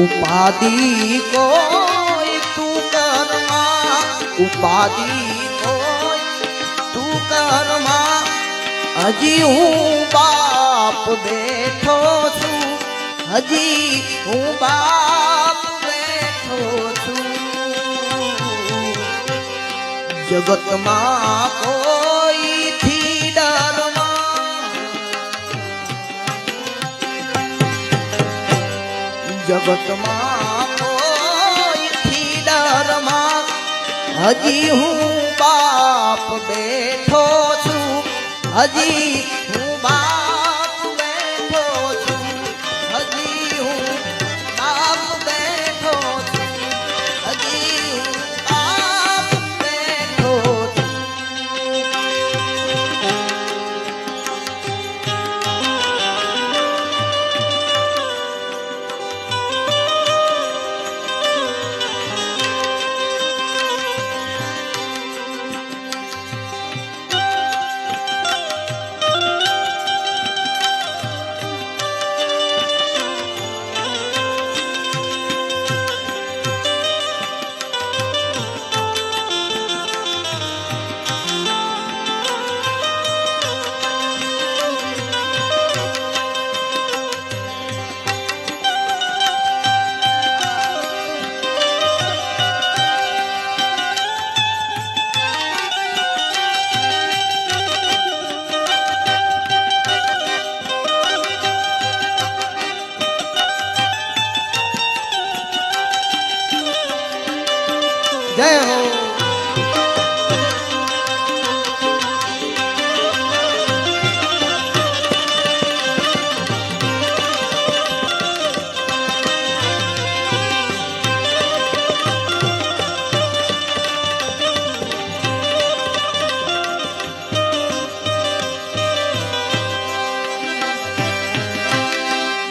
उपाधि कोई तू कर्मा उपाधि कोई तू कर्मा हजी हूँ बाप बैठो छू हजी हूँ बाप बैठो छू जगत मां कोई थी डरमा जगत मां कोई थी डरमा हजी हूँ बाप बैठो छू हजी हूँ बाप बैठो छू हजी हूँ बाप बैठो छू हजी हूँ बाप बैठो छू जय हो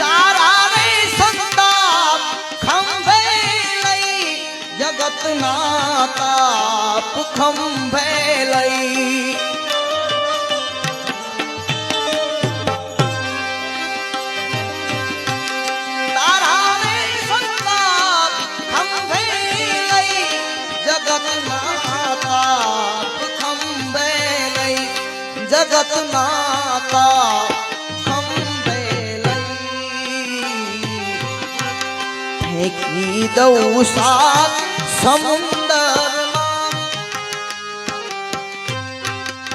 तारा रे संताप खंभे लई जगत ना ताप खंभे लई तारा रे संताप खंभे लई जगत ना ताप खंभे लई जगत ना ताप खंभे लई फेंकी दऊं सात समुंदर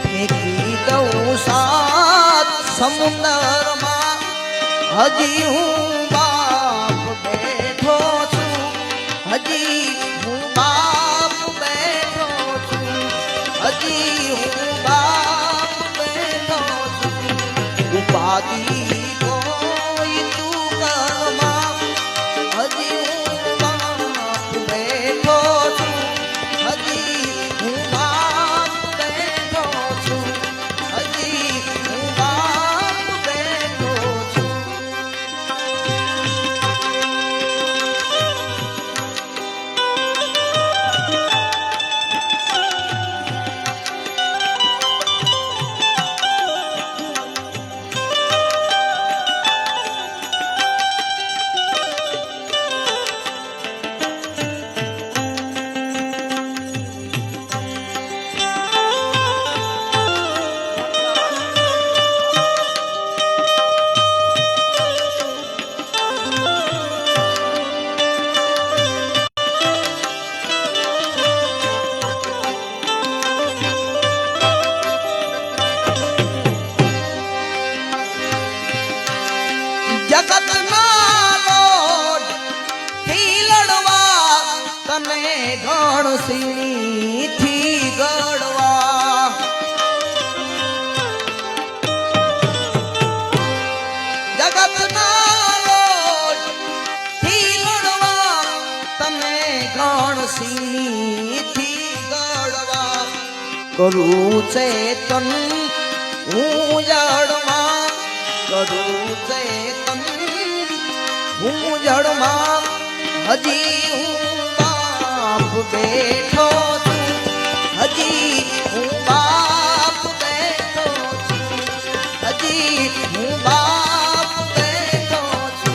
फेंकी दऊं सात समुंदर मां हजी हूँ बाप बैठो छू हजी हूँ बाप बैठो छू हजी हूँ बाप बैठो छू उपाधि कोई तू कर्मा हजी हूँ बाप बैठो छू हजी हूँ बाप बैठो छू हजी हूँ बाप बैठो छू जगत ना लोड थी लड़वा तने गण सिंह थी गड़वा जगत ना लोड थी लड़वा तने गण सिंह थी गड़वा करू चेतन हूँ जड़मा करू चेतन हूँ जड़मा हजी हूँ बाप बैठो छू हजी हूँ बाप बैठो छू हजी हूँ बाप बैठो छू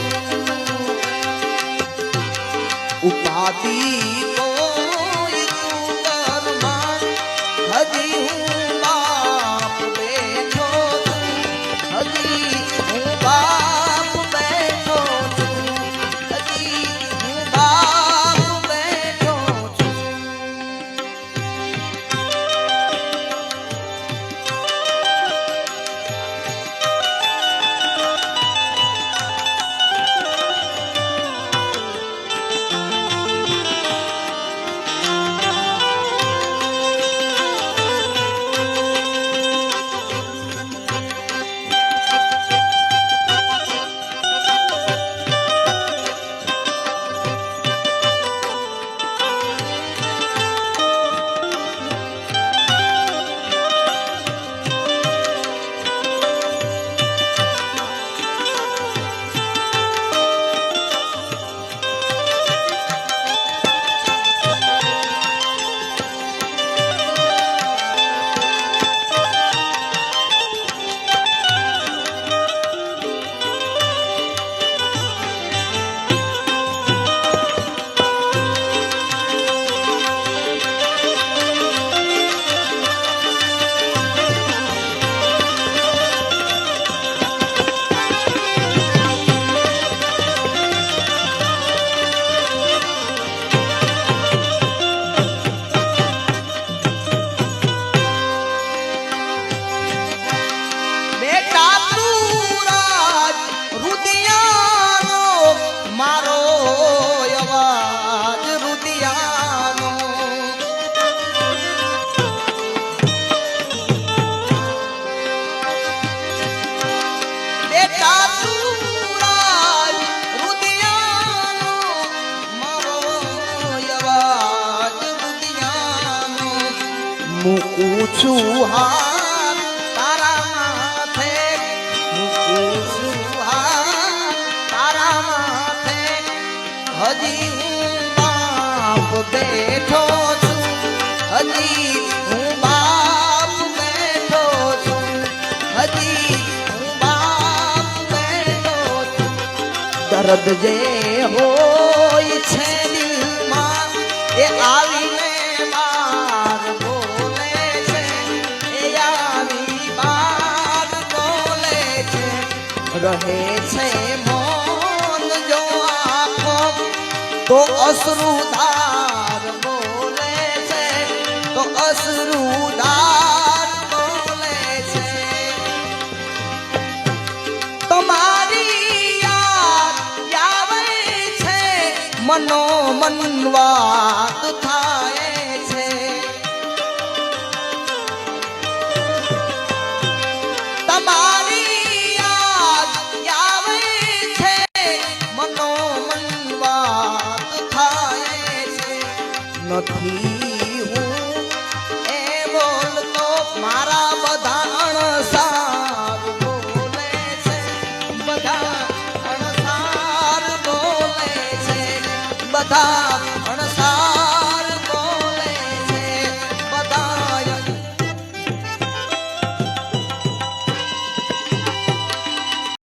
મૂકું છું હાથ તારા માથે, મૂકું છું હાથ તારા માથે. હજી હું બાપ બેઠો છું, હજી હું બાપ બેઠો છું, હજી હું બાપ બેઠો છું. દર્દ જે હોય છે દિલમાં એ આવીને બાર બોલે છે, એ આવી બાર બોલે છે. રહે છે મૌન જો આંખો તો અશ્રુધાર બોલે છે, તો અશ્રુધાર બોલે છે. તમારી યાદ આવે છે, મનો મન વાત થાય છે. તમારી યાદ આવે છે, મનો મન વાત થાય છે. નથી હું એ બોલતો, મારા બધા અણસાર બોલે છે, બધા અણસાર બોલે છે, બધા